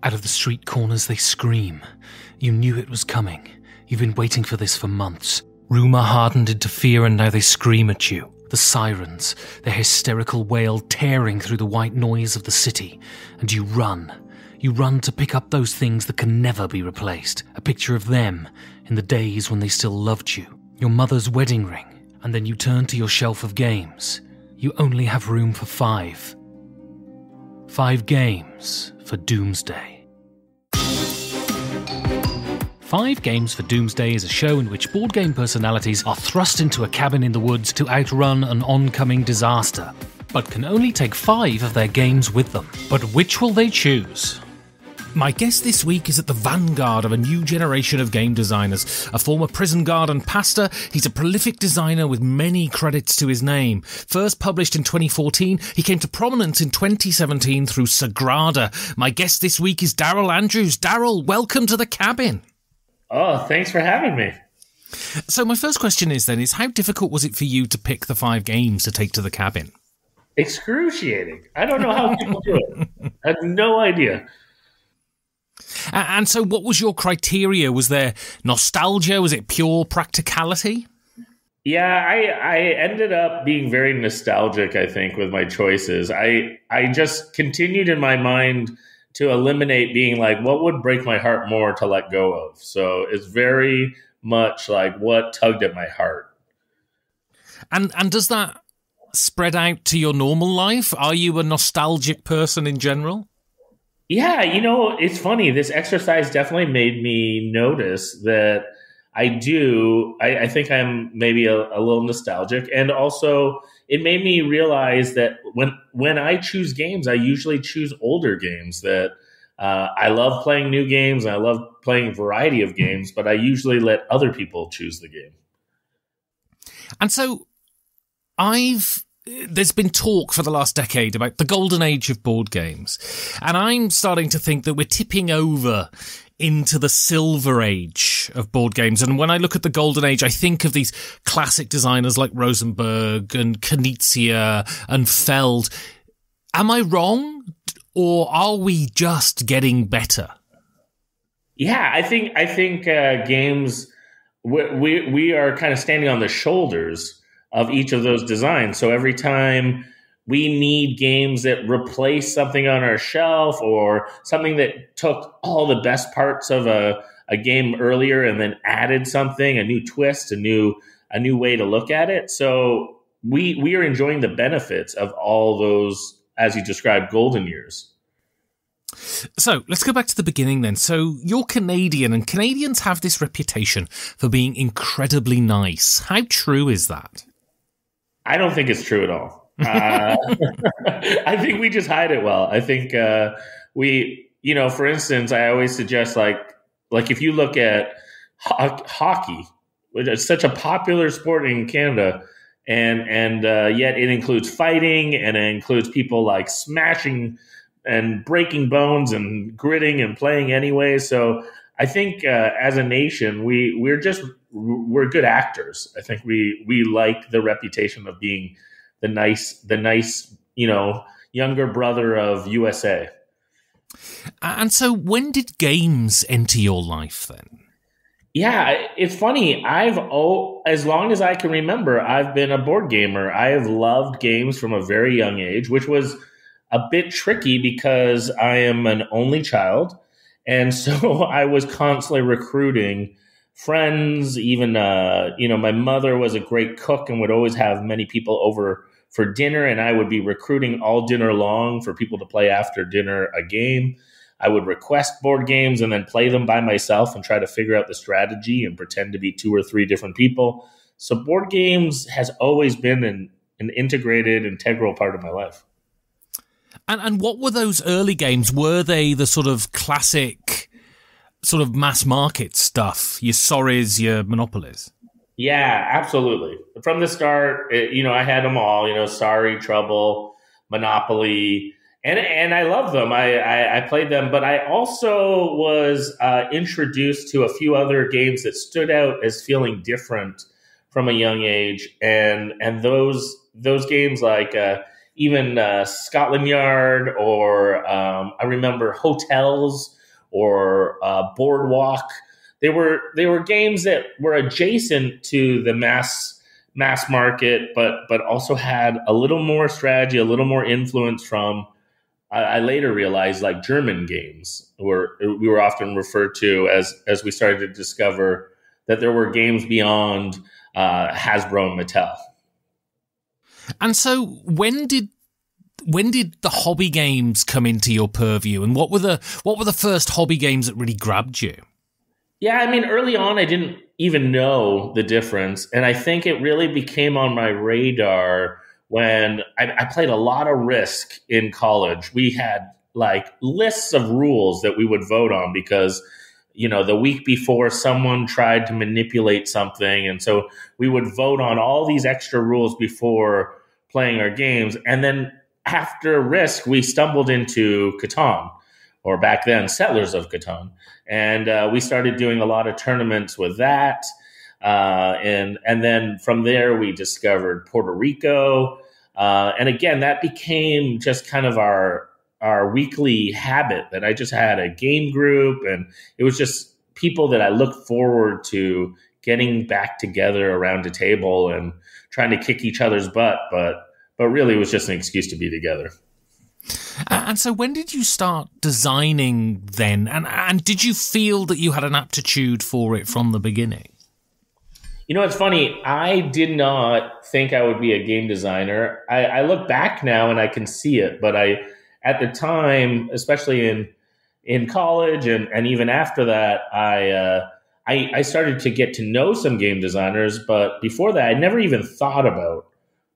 Out of the street corners they scream. You knew it was coming. You've been waiting for this for months. Rumour hardened into fear and now they scream at you. The sirens, their hysterical wail tearing through the white noise of the city. And you run. You run to pick up those things that can never be replaced. A picture of them in the days when they still loved you. Your mother's wedding ring. And then you turn to your shelf of games. You only have room for 5. 5 games for Doomsday. 5 Games for Doomsday is a show in which board game personalities are thrust into a cabin in the woods to outrun an oncoming disaster, but can only take 5 of their games with them. But which will they choose? My guest this week is at the vanguard of a new generation of game designers. A former prison guard and pastor, he's a prolific designer with many credits to his name. First published in 2014, he came to prominence in 2017 through Sagrada. My guest this week is Daryl Andrews. Daryl, welcome to the cabin. Oh, thanks for having me. So my first question is how difficult was it for you to pick the 5 games to take to the cabin? Excruciating. I don't know how people do it. I have no idea. And so what was your criteria? Was there nostalgia? Was it pure practicality? Yeah, I ended up being very nostalgic, I think, with my choices. I just continued in my mind to eliminate being like, what would break my heart more to let go of? So it's very much like what tugged at my heart. And does that spread out to your normal life? Are you a nostalgic person in general? Yeah, it's funny. This exercise definitely made me notice that I do. I think I'm maybe a little nostalgic. And also it made me realize that when I choose games, I usually choose older games that I love playing new games. And I love playing a variety of games, but I usually let other people choose the game. And so there's been talk for the last decade about the golden age of board games. And I'm starting to think that we're tipping over into the silver age of board games. And when I look at the golden age, I think of these classic designers like Rosenberg and Knizia and Feld. Am I wrong? Or are we just getting better? Yeah, I think games, we are kind of standing on the shoulders of each of those designs. So every time we need games that replace something on our shelf or something that took all the best parts of a game earlier and then added something, a new twist, a new way to look at it. So we are enjoying the benefits of all those, as you described, golden years. So let's go back to the beginning then. So you're Canadian, and Canadians have this reputation for being incredibly nice. How true is that? I don't think it's true at all. I think we just hide it well. I think for instance, I always suggest like if you look at hockey, which is such a popular sport in Canada, and yet it includes fighting and it includes people like smashing and breaking bones and gritting and playing anyway. So I think as a nation, we're good actors. I think we like the reputation of being the nice, younger brother of USA. And so when did games enter your life then? Yeah, it's funny. As long as I can remember, I've been a board gamer. I have loved games from a very young age, which was a bit tricky because I am an only child. And so I was constantly recruiting friends. Even, my mother was a great cook and would always have many people over for dinner. And I would be recruiting all dinner long for people to play after dinner a game. I would request board games and then play them by myself and try to figure out the strategy and pretend to be 2 or 3 different people. So board games has always been an integrated, integral part of my life. And what were those early games? Were they the sort of classic, sort of mass market stuff? Your Sorries, your Monopolies? Yeah, absolutely. From the start, I had them all, Sorry, Trouble, Monopoly, and I love them. I played them, but I also was introduced to a few other games that stood out as feeling different from a young age. And those games like even Scotland Yard or I remember Hotels or Boardwalk. They were games that were adjacent to the mass market, but also had a little more strategy, a little more influence from. I later realized like German games we were often referred to as we started to discover that there were games beyond Hasbro and Mattel. And so when did the hobby games come into your purview, and what were the first hobby games that really grabbed you? Yeah, I mean, early on I didn't even know the difference, and I think it really became on my radar when I played a lot of Risk in college. We had like lists of rules that we would vote on because, the week before someone tried to manipulate something. And so we would vote on all these extra rules before playing our games. And then after Risk, we stumbled into Catan, or back then Settlers of Catan. And we started doing a lot of tournaments with that. And then from there, we discovered Puerto Rico. And again, that became just kind of our weekly habit, that I just had a game group, and it was just people that I looked forward to getting back together around a table and trying to kick each other's butt. But really, it was just an excuse to be together. And so when did you start designing then? And did you feel that you had an aptitude for it from the beginning? It's funny. I did not think I would be a game designer. I look back now and I can see it, but at the time, especially in college and even after that, I started to get to know some game designers. But before that, I never even thought about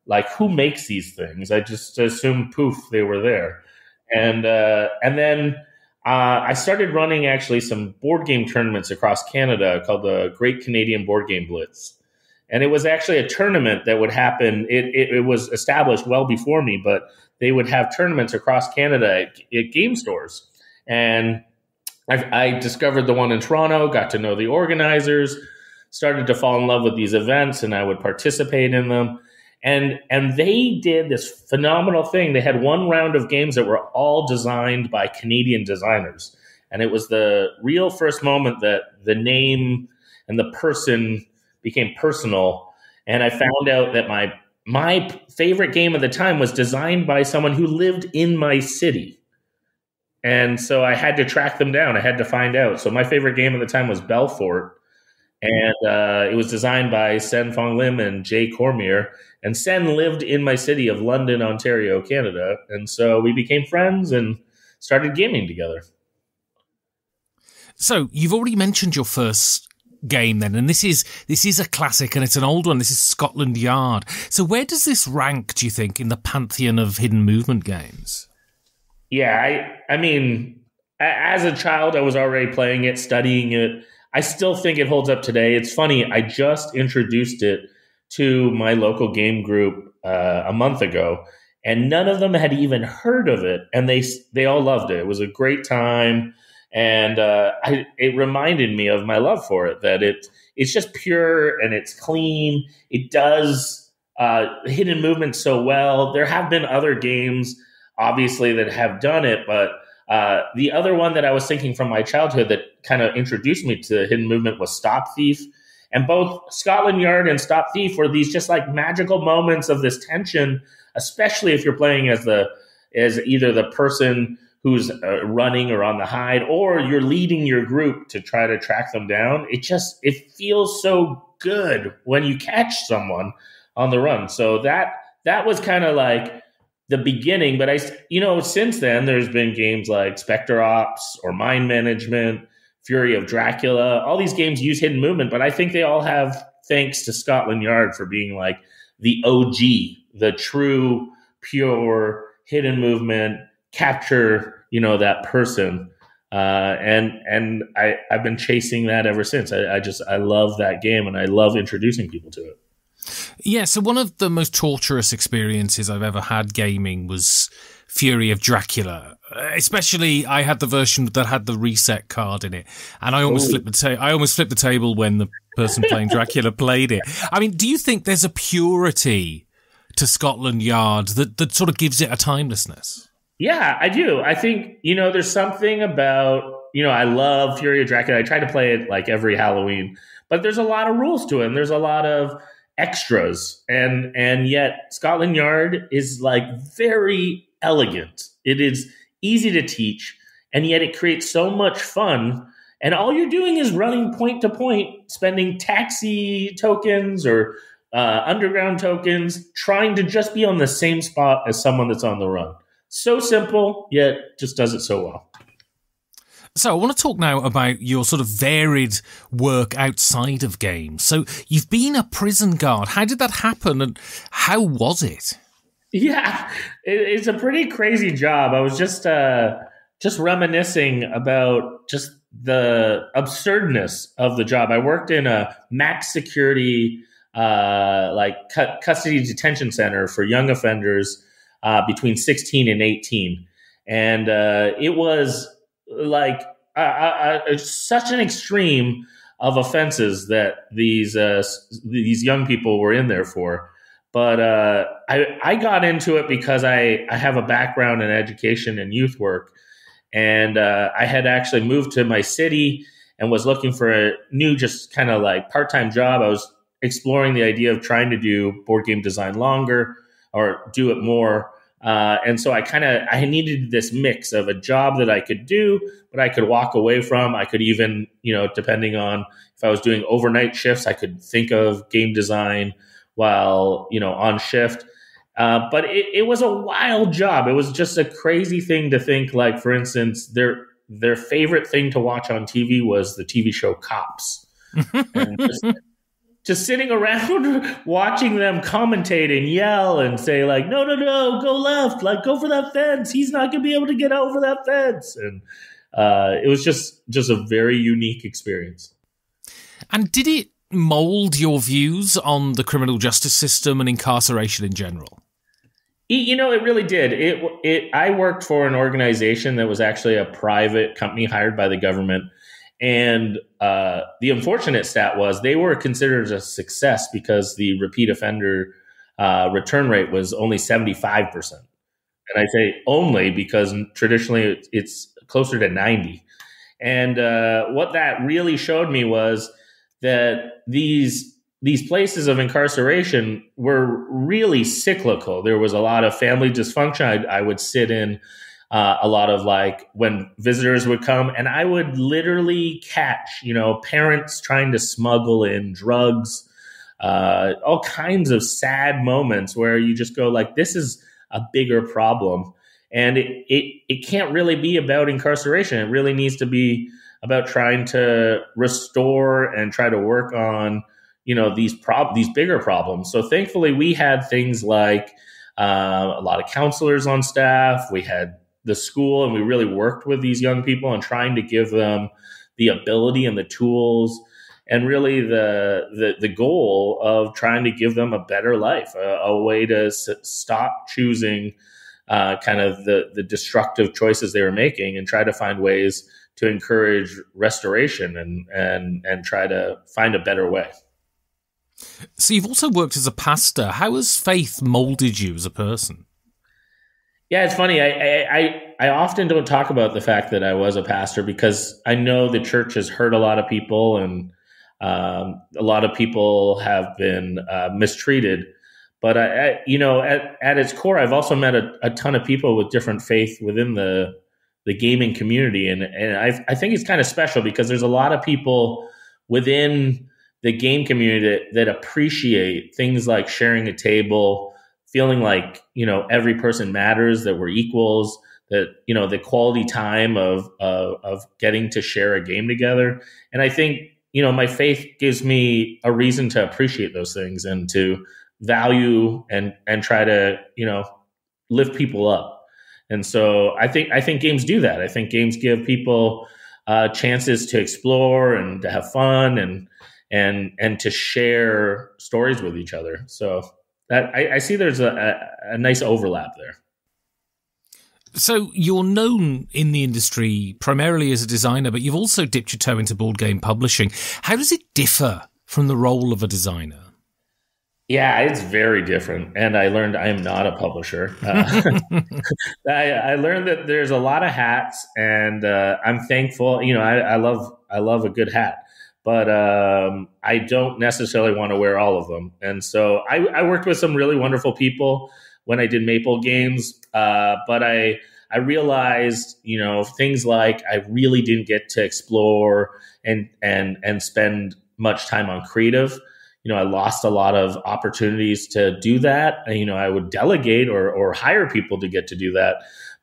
like who makes these things. I just assumed poof, they were there. And then I started running actually some board game tournaments across Canada called the Great Canadian Board Game Blitz. And it was actually a tournament that would happen. It was established well before me, but they would have tournaments across Canada at game stores. And I discovered the one in Toronto, got to know the organizers, started to fall in love with these events, and I would participate in them. And they did this phenomenal thing. They had one round of games that were all designed by Canadian designers. And it was the real first moment that the name and the person became personal. And I found out that my favorite game at the time was designed by someone who lived in my city. And so I had to track them down. I had to find out. So my favorite game at the time was Belfort. And it was designed by Sen Fong Lim and Jay Cormier. And Sen lived in my city of London, Ontario, Canada. And so we became friends and started gaming together. So you've already mentioned your first game then, and this is a classic, and it's an old one. This is Scotland Yard. So where does this rank, do you think, in the pantheon of hidden movement games? Yeah, I mean, as a child, I was already playing it, studying it. I still think it holds up today. It's funny, I just introduced it to my local game group a month ago, and none of them had even heard of it, and they all loved it. It was a great time, and it reminded me of my love for it, that it's just pure and it's clean. It does hidden movement so well. There have been other games, obviously, that have done it, but the other one that I was thinking from my childhood that kind of introduced me to hidden movement was Stop Thief. And both Scotland Yard and Stop Thief were these just like magical moments of this tension, especially if you're playing as either the person who's running or on the hide, or you're leading your group to try to track them down. It feels so good when you catch someone on the run. So that was kind of like the beginning. But since then there's been games like Spectre Ops or Mind Management, Fury of Dracula. All these games use hidden movement, but I think they all have thanks to Scotland Yard for being like the OG, the true, pure hidden movement, capture, that person. And I've been chasing that ever since. I love that game, and I love introducing people to it. Yeah, so one of the most torturous experiences I've ever had gaming was Fury of Dracula. Especially, I had the version that had the reset card in it, and I almost flipped the table when the person playing Dracula played it. I mean, do you think there's a purity to Scotland Yard that sort of gives it a timelessness? Yeah, I do. I think, there's something about, I love Fury of Dracula. I try to play it like every Halloween, but there's a lot of rules to it, and there's a lot of extras. And yet Scotland Yard is like very elegant. It is easy to teach, and yet it creates so much fun. And all you're doing is running point to point, spending taxi tokens or underground tokens, trying to just be on the same spot as someone that's on the run. So simple, yet just does it so well. So I want to talk now about your sort of varied work outside of games. So you've been a prison guard. How did that happen, and how was it? Yeah, it's a pretty crazy job. I was just reminiscing about just the absurdness of the job. I worked in a max security custody detention center for young offenders between 16 and 18. And it was like such an extreme of offenses that these young people were in there for. But I got into it because I have a background in education and youth work. And I had actually moved to my city and was looking for a new, just kind of like part-time job. I was exploring the idea of trying to do board game design longer or do it more. And so I needed this mix of a job that I could do, but I could walk away from. I could even, depending on if I was doing overnight shifts, I could think of game design while, on shift. But it was a wild job. It was just a crazy thing to think, like, for instance, their favorite thing to watch on TV was the TV show Cops. And just sitting around watching them commentate and yell and say, like, no, go left, like, go for that fence. He's not going to be able to get over that fence. And it was just a very unique experience. And did it mold your views on the criminal justice system and incarceration in general? It really did. I worked for an organization that was actually a private company hired by the government. And the unfortunate stat was they were considered a success because the repeat offender return rate was only 75%. And I say only because traditionally it's closer to 90. And what that really showed me was that these places of incarceration were really cyclical. There was a lot of family dysfunction. I would sit in a lot of, like, when visitors would come, and I would literally catch, parents trying to smuggle in drugs, all kinds of sad moments where you just go, like, this is a bigger problem. And it can't really be about incarceration. It really needs to be about trying to restore and try to work on, these bigger problems. So thankfully we had things like a lot of counselors on staff. We had the school, and we really worked with these young people and trying to give them the ability and the tools, and really the goal of trying to give them a better life, a way to stop choosing kind of the destructive choices they were making, and try to find ways to encourage restoration and try to find a better way. So you've also worked as a pastor. How has faith molded you as a person? Yeah, it's funny. I often don't talk about the fact that I was a pastor because I know the church has hurt a lot of people, and a lot of people have been mistreated. But at its core, I've also met a ton of people with different faith within the gaming community, and I think it's kind of special because there's a lot of people within the game community that appreciate things like sharing a table, feeling like, every person matters, that we're equals, that, the quality time of getting to share a game together. And I think, my faith gives me a reason to appreciate those things and to value and try to, lift people up. And so I think games do that. I think games give people chances to explore and to have fun and to share stories with each other. So that I see there's a nice overlap there. So you're known in the industry primarily as a designer, but you've also dipped your toe into board game publishing. How does it differ from the role of a designer? Yeah, it's very different. And I learned I am not a publisher. I learned that there's a lot of hats, and I'm thankful. I love a good hat, but I don't necessarily want to wear all of them. And so I worked with some really wonderful people when I did Maple Games, but I realized things like I really didn't get to explore and spend much time on creative. I lost a lot of opportunities to do that. I would delegate or hire people to get to do that,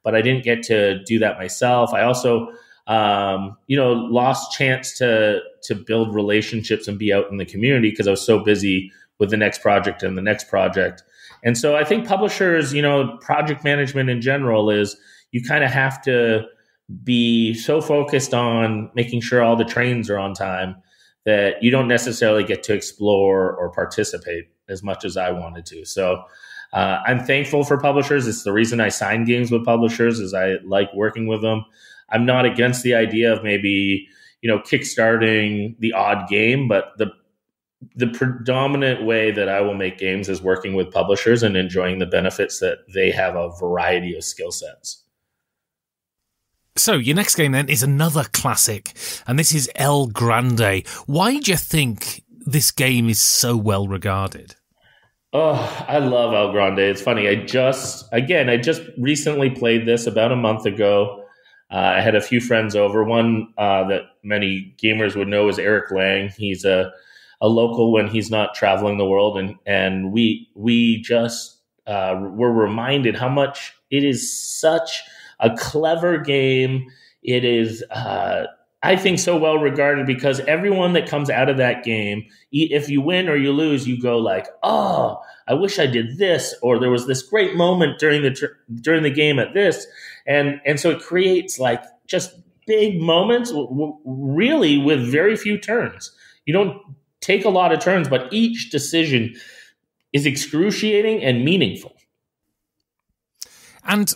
but I didn't get to do that myself. I also, lost chance to build relationships and be out in the community because I was so busy with the next project and the next project. And so I think publishers, project management in general is you kind of have to be so focused on making sure all the trains are on time that you don't necessarily get to explore or participate as much as I wanted to. So I'm thankful for publishers. It's the reason I sign games with publishers is I like working with them. I'm not against the idea of maybe, kickstarting the odd game, but the predominant way that I will make games is working with publishers and enjoying the benefits that they have a variety of skill sets. So your next game then is another classic, and this is El Grande. Why do you think this game is so well regarded? Oh, I love El Grande. It's funny. I just recently played this about a month ago. I had a few friends over. One that many gamers would know is Eric Lang. He's a local when he's not traveling the world, and we just were reminded how much it is such a clever game. It is, I think, so well regarded because everyone that comes out of that game, if you win or you lose, you go like, "Oh, I wish I did this," or "There was this great moment during the game at this," and so it creates like just big moments, really with very few turns. You don't take a lot of turns, but each decision is excruciating and meaningful. And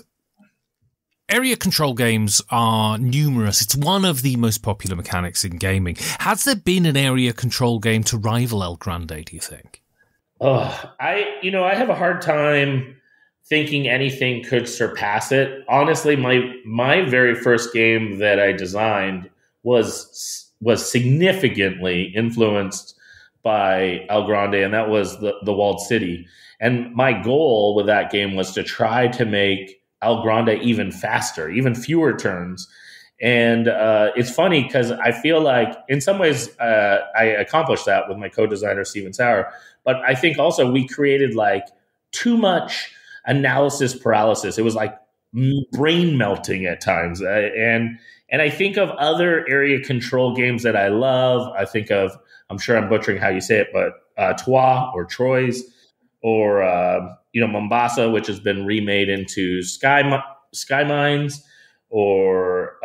area control games are numerous. It's one of the most popular mechanics in gaming. Has there been an area control game to rival El Grande, do you think? Oh, I have a hard time thinking anything could surpass it. Honestly, my very first game that I designed was significantly influenced by El Grande, and that was the Walled City. And my goal with that game was to try to make El Grande even faster, even fewer turns. And it's funny because I feel like in some ways I accomplished that with my co-designer, Steven Sauer. But I think also we created like too much analysis paralysis. It was like brain melting at times. And I think of other area control games that I love. I think of, I'm sure I'm butchering how you say it, but Troyes or Troyes, or Mombasa, which has been remade into Sky Mines, or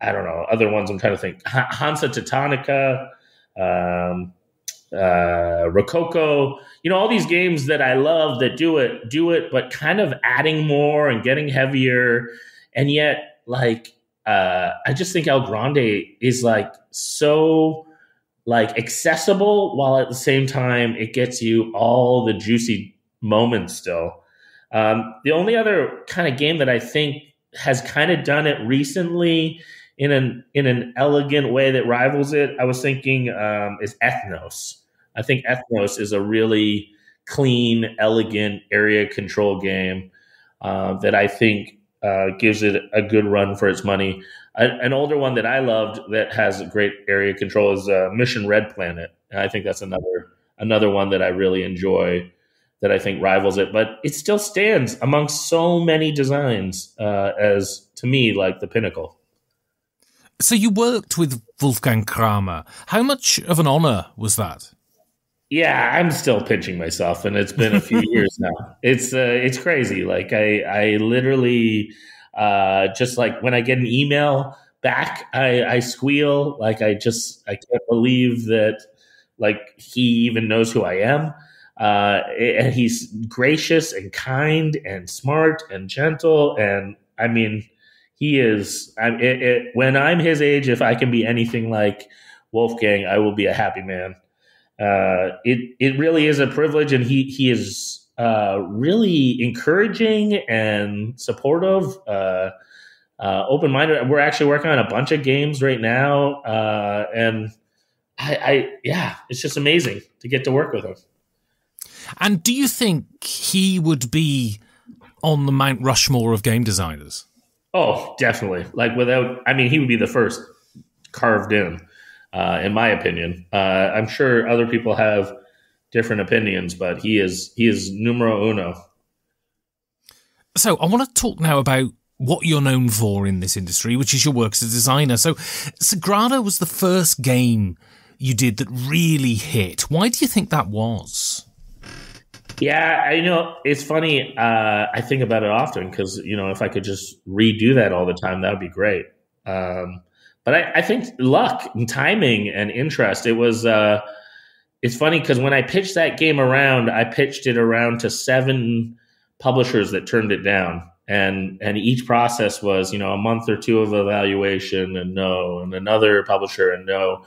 I don't know, other ones I'm trying to think. Hansa Titanica, Rococo, all these games that I love that do it, but kind of adding more and getting heavier. And yet, like, I just think El Grande is like so like accessible, while at the same time it gets you all the juicy moments still. The only other kind of game that I think has kind of done it recently in an elegant way that rivals it, I was thinking, is Ethnos. I think Ethnos is a really clean, elegant area control game that I think gives it a good run for its money. An older one that I loved that has great area control is Mission Red Planet. And I think that's another one that I really enjoy that I think rivals it. But it still stands amongst so many designs as, to me, like the pinnacle. So you worked with Wolfgang Kramer. How much of an honor was that? Yeah, I'm still pinching myself, and it's been a few years now. It's crazy. Like I literally just like when I get an email back, I squeal. Like I can't believe that like he even knows who I am. And he's gracious and kind and smart and gentle, and I mean, he is. When I'm his age, if I can be anything like Wolfgang, I will be a happy man. it really is a privilege, and he is really encouraging and supportive, open-minded. We're actually working on a bunch of games right now, and yeah, it's just amazing to get to work with him. And do you think he would be on the Mount Rushmore of game designers? Oh, definitely. He would be the first carved in my opinion. I'm sure other people have different opinions, but he is numero uno. So I want to talk now about what you're known for in this industry, which is your work as a designer. So Sagrada was the first game you did that really hit. Why do you think that was? Yeah, it's funny. I think about it often because, if I could just redo that all the time, that would be great. But I think luck and timing and interest, it was, it's funny because when I pitched that game around, I pitched it around to 7 publishers that turned it down. And each process was, a month or 2 of evaluation and no, and another publisher and no.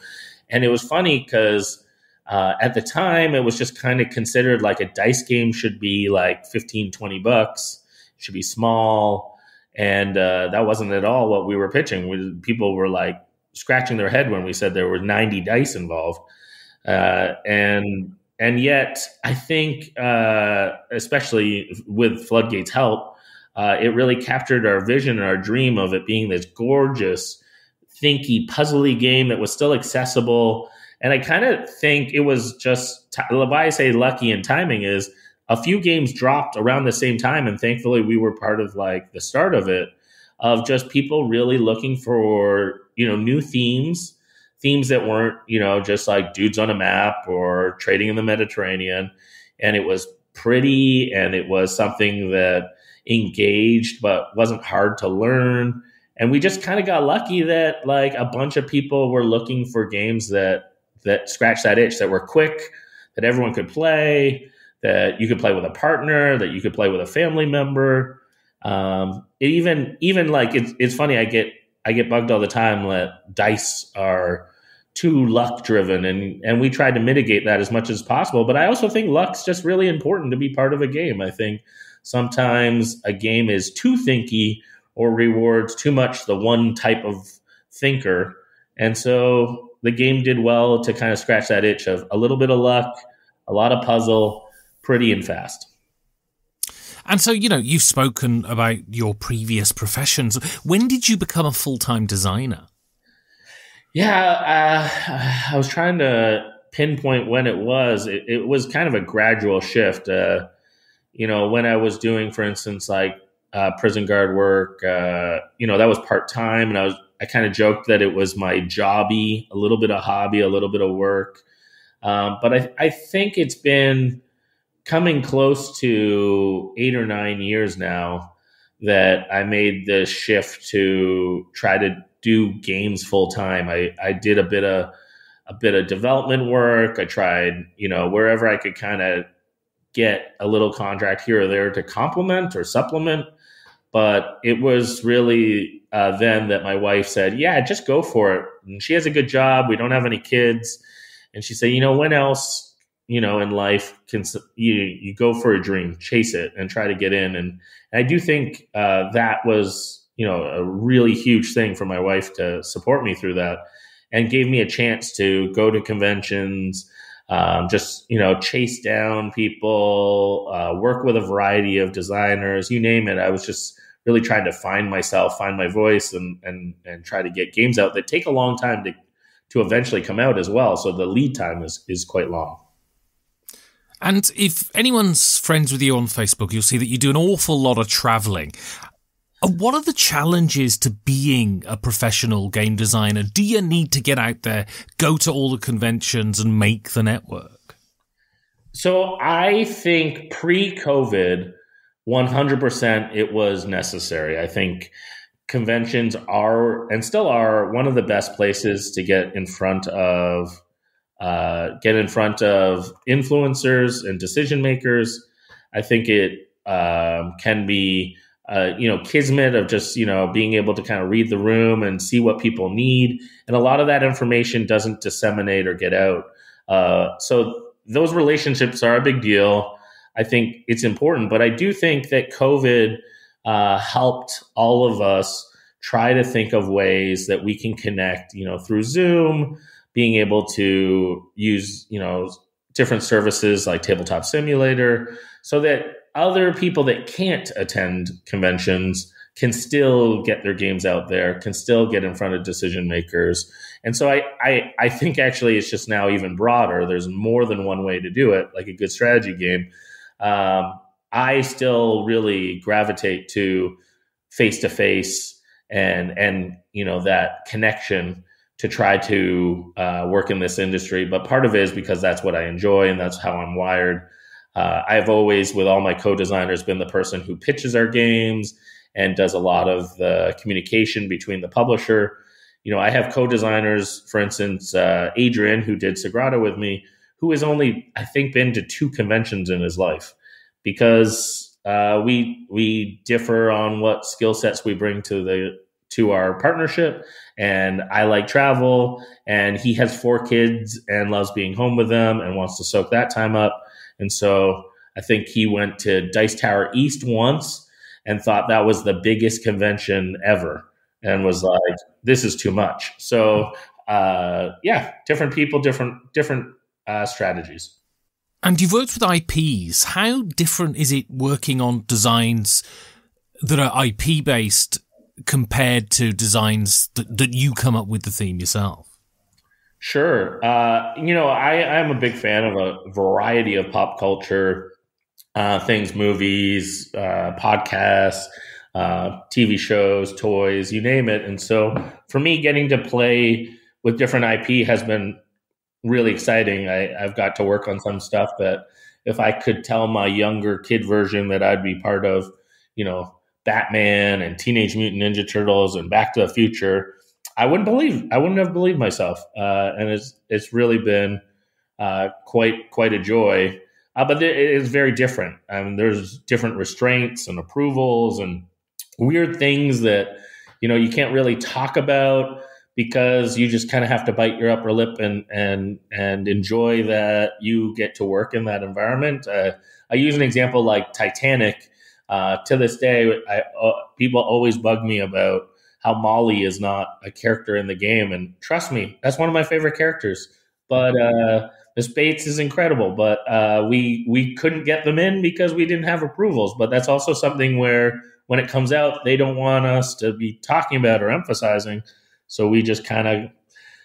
And it was funny because at the time, it was just kind of considered like a dice game should be like $15, $20. It should be small. And that wasn't at all what we were pitching. People were like scratching their head when we said there were 90 dice involved. And yet, I think, especially with Floodgate's help, it really captured our vision and our dream of it being this gorgeous, thinky, puzzly game that was still accessible. And I kind of think it was just why I say lucky and timing is a few games dropped around the same time. And thankfully we were part of like the start of it, of just people really looking for, new themes that weren't, just like dudes on a map or trading in the Mediterranean. And it was pretty and it was something that engaged, but wasn't hard to learn. And we just kind of got lucky that like a bunch of people were looking for games that scratched that itch, that were quick, that everyone could play, that you could play with a partner, that you could play with a family member. It's funny. I get bugged all the time that dice are too luck driven, and we tried to mitigate that as much as possible. But I also think luck's just really important to be part of a game. I think sometimes a game is too thinky or rewards too much the one type of thinker, and so the game did well to kind of scratch that itch of a little bit of luck, a lot of puzzle, pretty and fast. And so, you've spoken about your previous professions. When did you become a full-time designer? Yeah, I was trying to pinpoint when it was. It was kind of a gradual shift. When I was doing, for instance, like prison guard work, that was part-time, and I kind of joked that it was my jobby, a little bit of hobby, a little bit of work. But I think it's been coming close to 8 or 9 years now that I made the shift to try to do games full time. I did a bit of development work. I tried, wherever I could kind of get a little contract here or there to complement or supplement. But it was really then that my wife said, yeah, just go for it. And she has a good job. We don't have any kids. And she said, when else, in life can you go for a dream, chase it and try to get in. And I do think that was, a really huge thing for my wife to support me through that and gave me a chance to go to conventions, chase down people, work with a variety of designers, you name it. I was just really trying to find myself, find my voice, and try to get games out that take a long time to eventually come out as well. So the lead time is quite long. And if anyone's friends with you on Facebook, you'll see that you do an awful lot of traveling. What are the challenges to being a professional game designer? Do you need to get out there, go to all the conventions and make the network? So I think pre-COVID, 100% it was necessary. I think conventions are and still are one of the best places to get in front of influencers and decision makers. I think it can be kismet of just being able to kind of read the room and see what people need, and a lot of that information doesn't disseminate or get out. So those relationships are a big deal. I think it's important, but I do think that COVID helped all of us try to think of ways that we can connect, through Zoom, being able to use, different services like Tabletop Simulator, so that other people that can't attend conventions can still get their games out there, can still get in front of decision makers. And so I think actually it's just now even broader. There's more than one way to do it, like a good strategy game. I still really gravitate to face-to-face and that connection to try to work in this industry. But part of it is because that's what I enjoy and that's how I'm wired. I've always, with all my co-designers, been the person who pitches our games and does a lot of the communication between the publisher. I have co-designers, for instance, Adrian, who did Sagrada with me, who has only, I think, been to 2 conventions in his life, because we differ on what skill sets we bring to our partnership. And I like travel, and he has 4 kids and loves being home with them and wants to soak that time up. And so I think he went to Dice Tower East once and thought that was the biggest convention ever and was like, this is too much. So different people, different strategies. And you've worked with IPs. How different is it working on designs that are IP based compared to designs that you come up with the theme yourself? Sure. I'm a big fan of a variety of pop culture things, movies, podcasts, TV shows, toys, you name it. And so for me, getting to play with different IP has been really exciting. I've got to work on some stuff that if I could tell my younger kid version that I'd be part of, Batman and Teenage Mutant Ninja Turtles and Back to the Future, I wouldn't have believed myself. And it's really been quite a joy. But it is very different. I mean, there's different restraints and approvals and weird things that, you can't really talk about, because you just kind of have to bite your upper lip and enjoy that you get to work in that environment. I use an example like Titanic. To this day, people always bug me about how Molly is not a character in the game. And trust me, that's one of my favorite characters. But Miss Bates is incredible. But we couldn't get them in because we didn't have approvals. But that's also something where when it comes out, they don't want us to be talking about or emphasizing. So we just kind of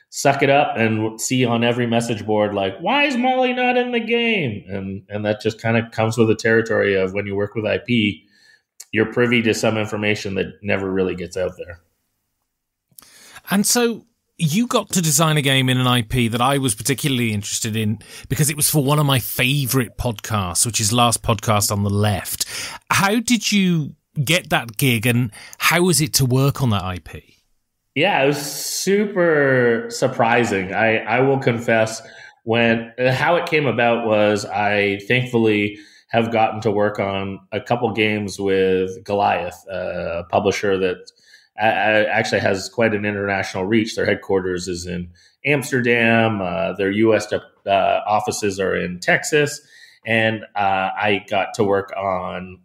suck it up and see on every message board, like, why is Molly not in the game? And that just kind of comes with the territory of when you work with IP, you're privy to some information that never really gets out there. And so you got to design a game in an IP that I was particularly interested in because it was for one of my favorite podcasts, which is Last Podcast on the Left. How did you get that gig, and how was it to work on that IP? Yeah, it was super surprising. I will confess, how it came about was I thankfully have gotten to work on a couple games with Goliath, a publisher that actually has quite an international reach. Their headquarters is in Amsterdam. Their U.S. offices are in Texas. And I got to work on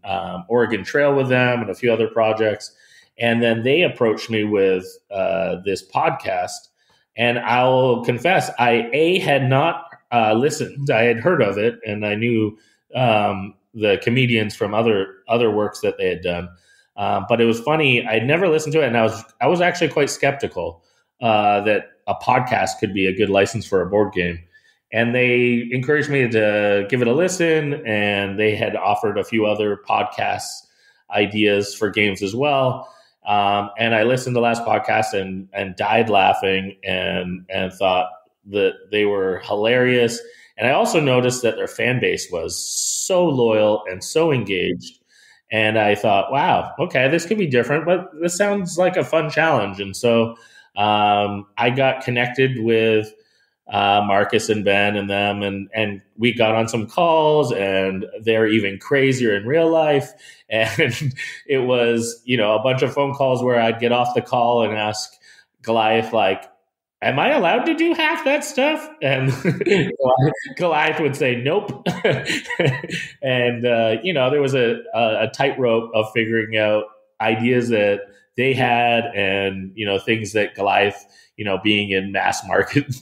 Oregon Trail with them and a few other projects. And then they approached me with this podcast. And I'll confess, I had not listened. I had heard of it, and I knew the comedians from other works that they had done. But it was funny. I'd never listened to it, and I was actually quite skeptical that a podcast could be a good license for a board game. And they encouraged me to give it a listen, and they had offered a few other podcast ideas for games as well. And I listened to last podcast and died laughing and thought that they were hilarious. And I also noticed that their fan base was so loyal and so engaged. And I thought, wow, okay, this could be different, but this sounds like a fun challenge. And so I got connected with Marcus and Ben and them, and we got on some calls, and they're even crazier in real life. And it was, a bunch of phone calls where I'd get off the call and ask Goliath, like, am I allowed to do half that stuff? And Goliath would say, nope. And, there was a tightrope of figuring out ideas that they had and, things that Goliath, being in mass market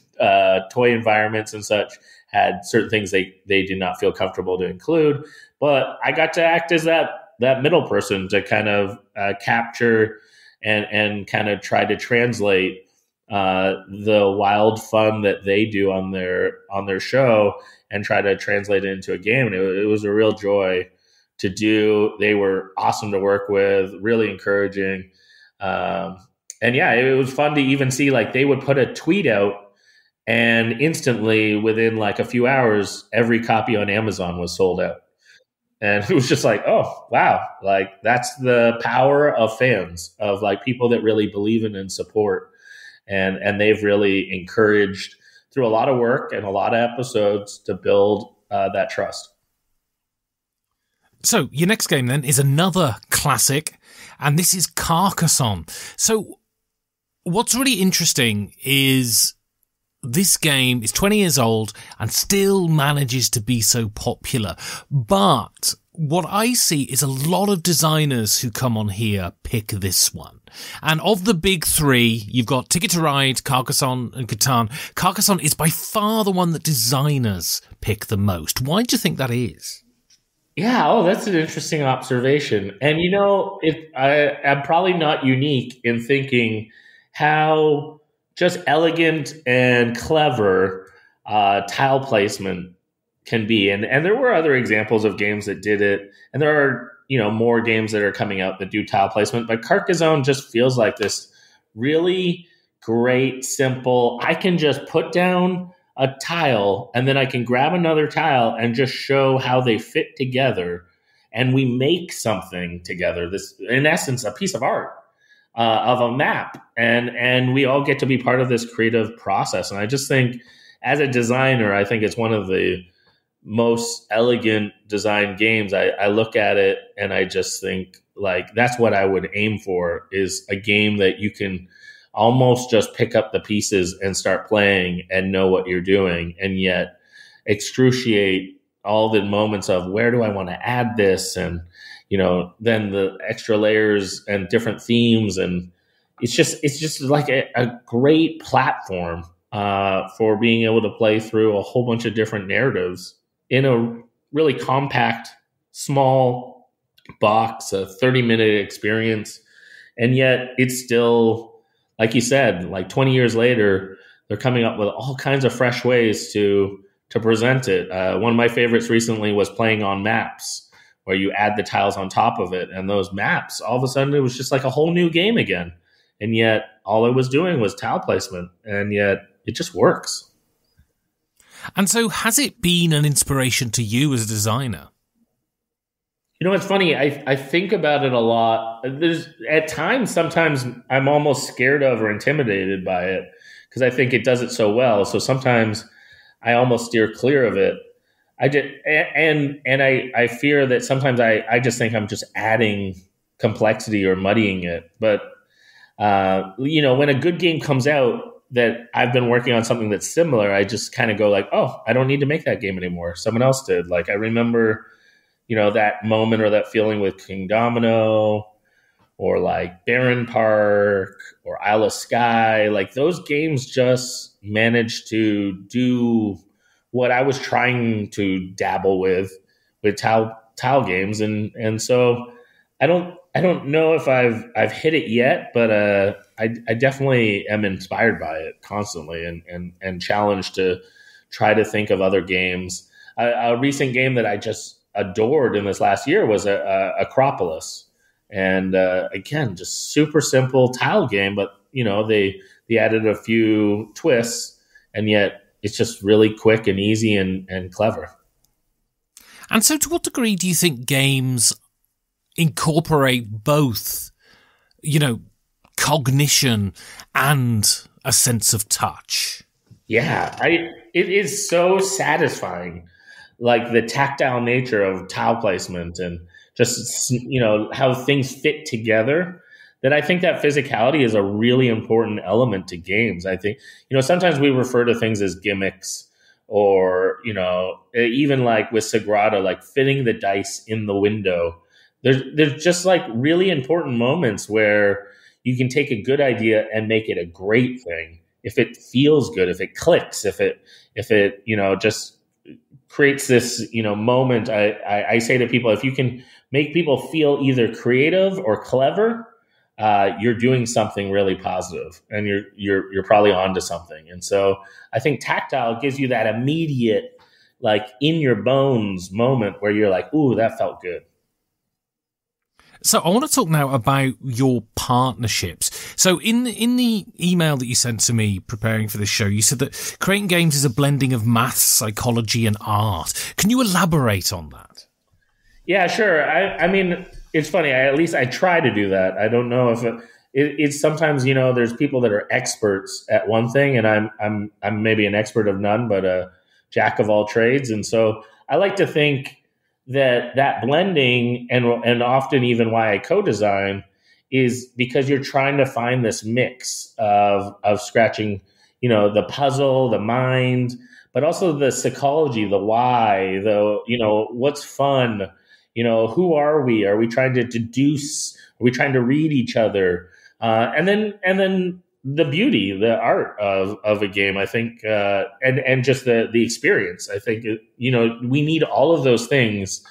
toy environments and such, had certain things they did not feel comfortable to include. But I got to act as that middle person to kind of capture and kind of try to translate the wild fun that they do on their show and try to translate it into a game. And it was a real joy to do. They were awesome to work with, really encouraging. And yeah, it was fun to even see, like, they would put a tweet out and instantly within like a few hours, every copy on Amazon was sold out. And it was just like, oh, wow. Like, that's the power of fans, of like people that really believe in and support. And they've really encouraged through a lot of work and a lot of episodes to build that trust. So your next game then is another classic, and this is Carcassonne. So what's really interesting is this game is 20 years old and still manages to be so popular. But what I see is a lot of designers who come on here pick this one. And of the big three, you've got Ticket to Ride, Carcassonne, and Catan. Carcassonne is by far the one that designers pick the most. Why do you think that is? Yeah, that's an interesting observation. And, I'm probably not unique in thinking how just elegant and clever tile placement can be. And there were other examples of games that did it. And there are, more games that are coming out that do tile placement. But Carcassonne just feels like this really great, simple, I can just put down a tile and then I can grab another tile and just show how they fit together. And we make something together. This, in essence, a piece of art. Of a map, and we all get to be part of this creative process. And I just think, as a designer, I think it's one of the most elegant design games. I look at it and I just think, like, that's what I would aim for, is a game that you can almost just pick up the pieces and start playing and know what you're doing, and yet excruciate all the moments of where do I want to add this, and then the extra layers and different themes. And it's just like a great platform for being able to play through a whole bunch of different narratives in a really compact, small box, a 30-minute experience. And yet it's still, like you said, like 20 years later, they're coming up with all kinds of fresh ways to present it. One of my favorites recently was playing on maps, where you add the tiles on top of it. And those maps, all of a sudden, it was just like a whole new game again. And yet all it was doing was tile placement. And yet it just works. And so has it been an inspiration to you as a designer? It's funny. I think about it a lot. There's at times, sometimes I'm almost scared of or intimidated by it because I think it does it so well. So sometimes I almost steer clear of it. I fear that sometimes I just think I'm just adding complexity or muddying it. But, when a good game comes out that I've been working on something that's similar, I just kind of go like, oh, I don't need to make that game anymore. Someone else did. Like, I remember, that moment or that feeling with King Domino or like Baron Park or Isle of Skye. Like, those games just managed to do what I was trying to dabble with tile games, and so I don't know if I've hit it yet, but I definitely am inspired by it constantly, and challenged to try to think of other games. A recent game that I just adored in this last year was Acropolis, and again, just super simple tile game, but they added a few twists, and yet it's just really quick and easy and clever. And so to what degree do you think games incorporate both, cognition and a sense of touch? Yeah, it is so satisfying, like the tactile nature of tile placement and just, how things fit together. that I think that physicality is a really important element to games. I think, sometimes we refer to things as gimmicks, or, even like with Sagrada, like fitting the dice in the window. There's just like really important moments where you can take a good idea and make it a great thing. If it feels good, if it clicks, if it, just creates this, moment. I say to people, if you can make people feel either creative or clever, you're doing something really positive, and you're probably onto something. And so I think tactile gives you that immediate, like in your bones moment where you're like, ooh, that felt good. So I want to talk now about your partnerships. So in the email that you sent to me preparing for this show, you said that creating games is a blending of maths, psychology, and art. Can you elaborate on that? Yeah, sure. I mean, it's funny. At least I try to do that. I don't know if it's sometimes, there's people that are experts at one thing, and I'm maybe an expert of none, but a jack of all trades. And so I like to think that blending, and often even why I co-design, is because you're trying to find this mix of scratching, the puzzle, the mind, but also the psychology, the why, what's fun, who are we? Are we trying to deduce? Are we trying to read each other? And then the beauty, the art of a game, I think, and just the experience. I think, we need all of those things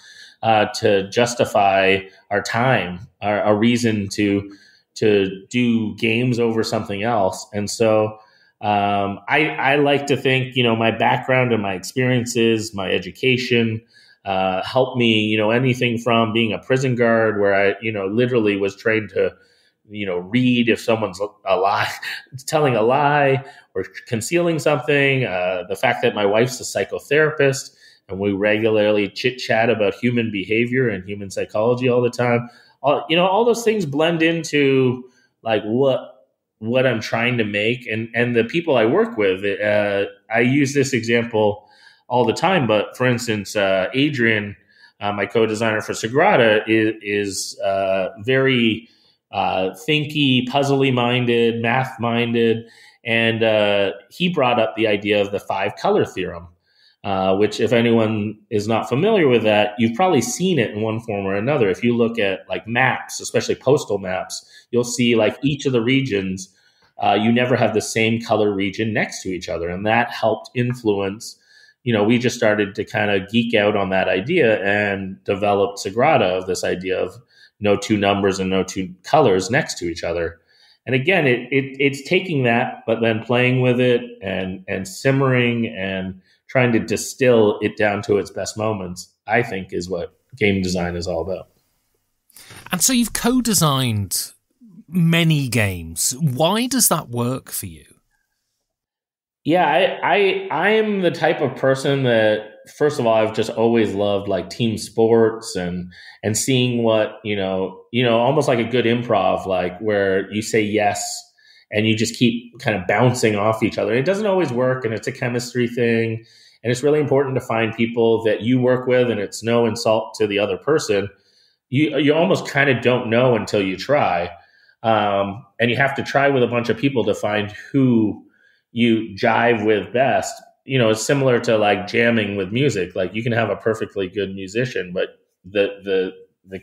to justify our time, our reason to do games over something else. And so I like to think, my background and my experiences, my education, helped me, anything from being a prison guard where I, literally was trained to, read if someone's telling a lie or concealing something. The fact that my wife's a psychotherapist and we regularly chit chat about human behavior and human psychology all the time. All those things blend into like what I'm trying to make, and the people I work with. I use this example all the time, but for instance, Adrian, my co-designer for Sagrada, is very thinky, puzzly minded, math minded, and he brought up the idea of the 5-color theorem, which, if anyone is not familiar with that, you've probably seen it in one form or another. If you look at like maps, especially postal maps, you'll see like each of the regions, you never have the same color region next to each other, and that helped influence. We just started to kind of geek out on that idea and developed Sagrada, of this idea of no two numbers and no two colors next to each other. And again, it's taking that, but then playing with it and simmering and trying to distill it down to its best moments, I think, is what game design is all about. And so you've co-designed many games. Why does that work for you? Yeah, I am the type of person that, first of all, I've just always loved like team sports and seeing what, almost like a good improv, like where you say yes and you just keep kind of bouncing off each other. It doesn't always work, and it's a chemistry thing. And it's really important to find people that you work with, and it's no insult to the other person. You almost kind of don't know until you try. And you have to try with a bunch of people to find who you jive with best. It's similar to like jamming with music. Like you can have a perfectly good musician, but the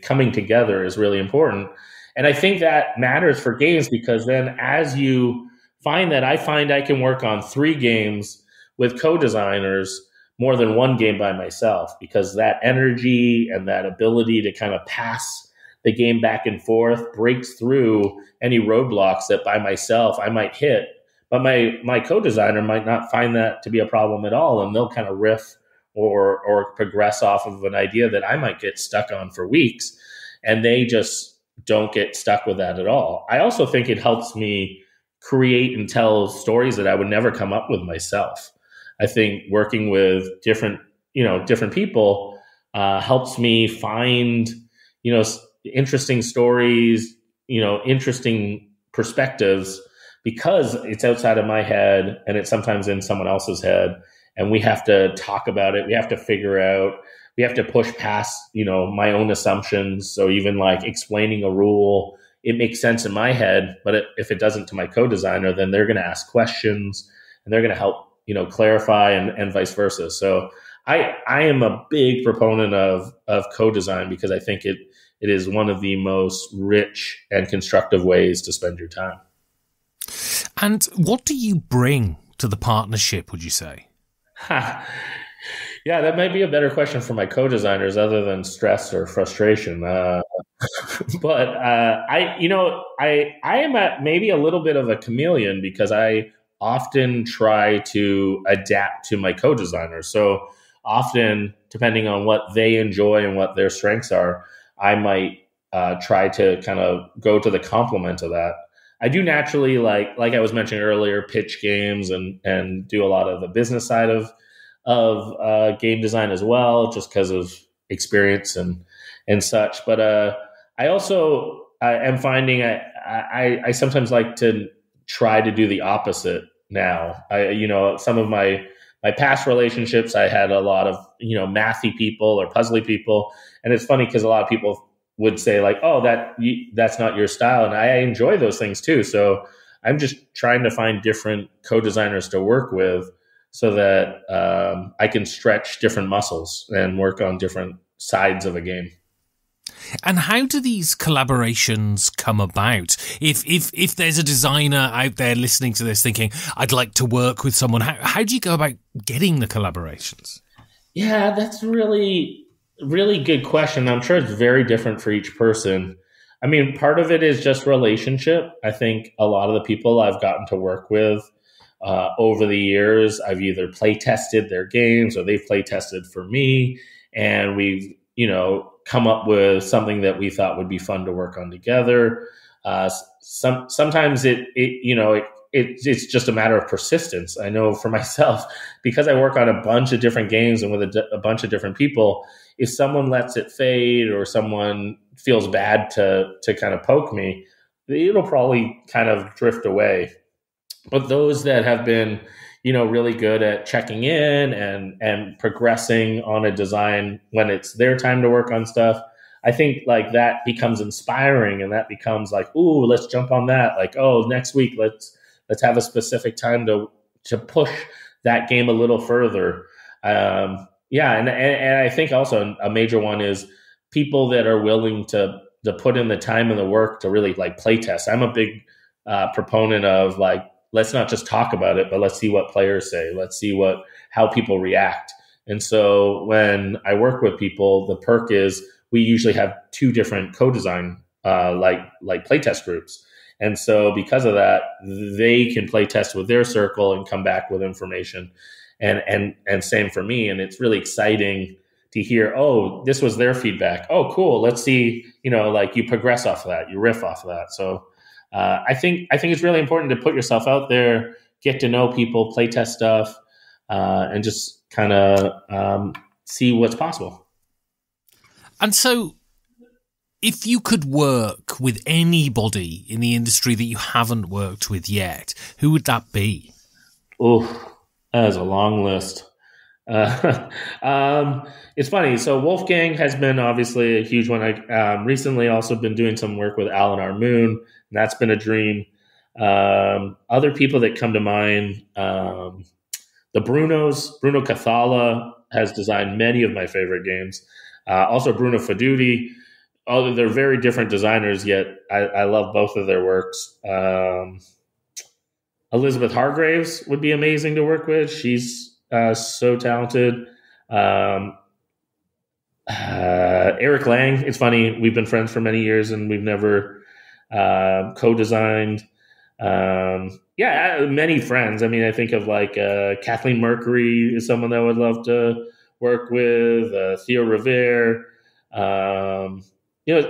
coming together is really important. And I think that matters for games, because then as you find that, I find I can work on 3 games with co-designers more than 1 game by myself, because that energy and that ability to kind of pass the game back and forth breaks through any roadblocks that by myself I might hit. But my co-designer might not find that to be a problem at all, and they'll kind of riff or progress off of an idea that I might get stuck on for weeks, and they just don't get stuck with that at all. I also think it helps me create and tell stories that I would never come up with myself. I think working with different people helps me find, interesting stories, interesting perspectives, because it's outside of my head and it's sometimes in someone else's head, and we have to talk about it. We have to figure out, we have to push past, my own assumptions. So even like explaining a rule it makes sense in my head, but if it doesn't to my co-designer, then they're going to ask questions and they're going to help, clarify and vice versa. So I am a big proponent of co-design because I think it is one of the most rich and constructive ways to spend your time. And what do you bring to the partnership, would you say? Yeah, that might be a better question for my co-designers other than stress or frustration. But I am maybe a little bit of a chameleon because I often try to adapt to my co-designers. So often, depending on what they enjoy and what their strengths are, I might try to kind of go to the complement of that. I do naturally, like I was mentioning earlier, pitch games and do a lot of the business side of game design as well, just because of experience and such. But I also am finding I sometimes like to try to do the opposite now. Some of my past relationships, I had a lot of mathy people or puzzly people, and it's funny because a lot of people would say like, "Oh, that's not your style," and I enjoy those things too. So I'm just trying to find different co-designers to work with, so that I can stretch different muscles and work on different sides of a game. And how do these collaborations come about? If there's a designer out there listening to this thinking, I'd like to work with someone, how do you go about getting the collaborations? Yeah, that's really, really good question. I'm sure it's very different for each person. I mean, part of it is just relationship. I think a lot of the people I've gotten to work with over the years, I've either play tested their games or they've play tested for me, and we've come up with something that we thought would be fun to work on together. Sometimes it's just a matter of persistence. I know for myself, because I work on a bunch of different games and with a bunch of different people, if someone lets it fade or someone feels bad to kind of poke me, it'll probably kind of drift away. But those that have been, really good at checking in and progressing on a design when it's their time to work on stuff, I think like that becomes inspiring, and that becomes like, ooh, let's jump on that. Like, oh, next week let's have a specific time to push that game a little further. And I think also a major one is people that are willing to put in the time and the work to really like play test. I'm a big proponent of like, let's not just talk about it, but let's see what players say. Let's see how people react. And so when I work with people, the perk is we usually have two different co-design like playtest groups. And so because of that, they can play test with their circle and come back with information. And same for me. And it's really exciting to hear, oh, this was their feedback. Oh, cool. Let's see, like you progress off of that, you riff off of that. So I think it's really important to put yourself out there, get to know people, play test stuff, and just kind of see what's possible. And so if you could work with anybody in the industry that you haven't worked with yet, who would that be? Oh, that is a long list. It's funny. So Wolfgang has been obviously a huge one. I recently also been doing some work with Alan R. Moon, and that's been a dream. Other people that come to mind, the Bruno Cathala has designed many of my favorite games. Also Bruno Faduti. Although they're very different designers, yet I love both of their works. Elizabeth Hargraves would be amazing to work with. She's so talented. Eric Lang. It's funny. We've been friends for many years and we've never co-designed. Many friends. I mean, I think of like Kathleen Mercury is someone that I would love to work with. Theo Revere.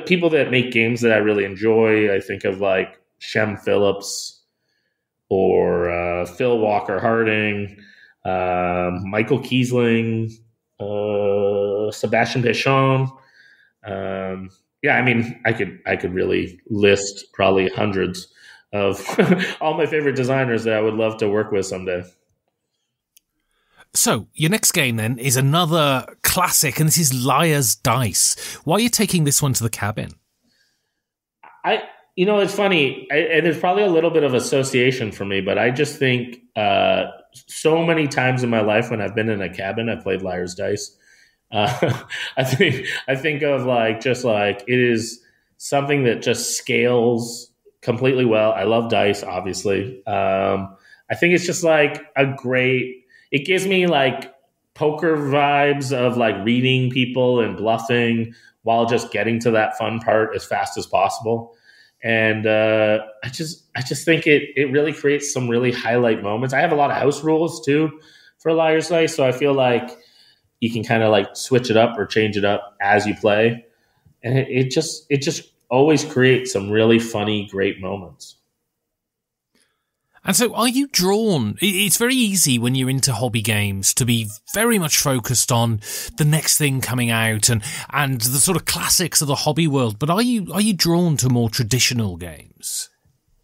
People that make games that I really enjoy. I think of like Shem Phillips or Phil Walker Harding. Michael Kiesling, Sebastian Pichon. I could really list probably hundreds of all my favorite designers that I would love to work with someday. So your next game then is another classic, and this is Liar's Dice. Why are you taking this one to the cabin? It's funny, and there's probably a little bit of association for me, but I just think so many times in my life when I've been in a cabin, I've played Liar's Dice. I think of like just like it is something that just scales completely well. I love dice, obviously. I think it's just like a great. It gives me like poker vibes of like reading people and bluffing while just getting to that fun part as fast as possible. And I just think it really creates some really highlight moments. I have a lot of house rules too for Liar's Dice, so I feel like you can kind of like switch it up or change it up as you play, and it just always creates some really funny, great moments. And so are you drawn? It's very easy when you're into hobby games to be very much focused on the next thing coming out and the sort of classics of the hobby world. But are you drawn to more traditional games?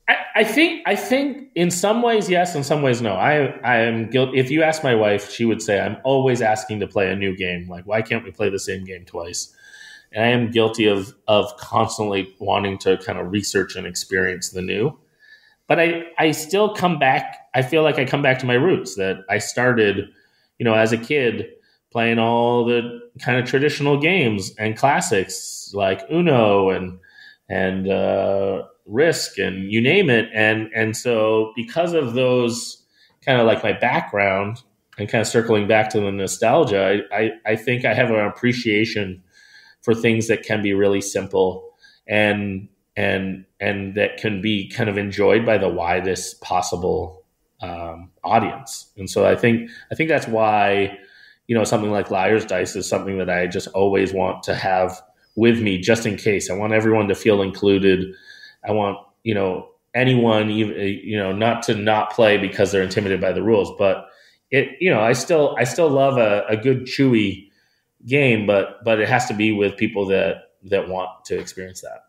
I think in some ways yes, in some ways no. I am guilty. If you ask my wife, she would say I'm always asking to play a new game. Like, why can't we play the same game twice? And I am guilty of constantly wanting to kind of research and experience the new. But I still come back. I feel like I come back to my roots that I started, as a kid playing all the kind of traditional games and classics like Uno and Risk and you name it. And so because of those kind of like my background and kind of circling back to the nostalgia, I think I have an appreciation for things that can be really simple and that can be kind of enjoyed by the widest possible audience. And so I think that's why, something like Liar's Dice is something that I just always want to have with me just in case. I want everyone to feel included. I want, anyone, even, not to not play because they're intimidated by the rules, but I still love a good chewy game, but it has to be with people that want to experience that.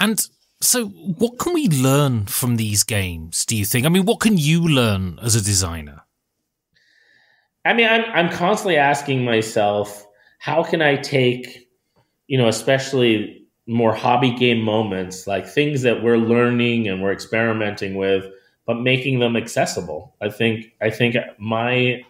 And so what can we learn from these games, do you think? I mean, what can you learn as a designer? I mean, I'm constantly asking myself, how can I take, especially more hobby game moments, like things that we're learning and we're experimenting with, but making them accessible. I think my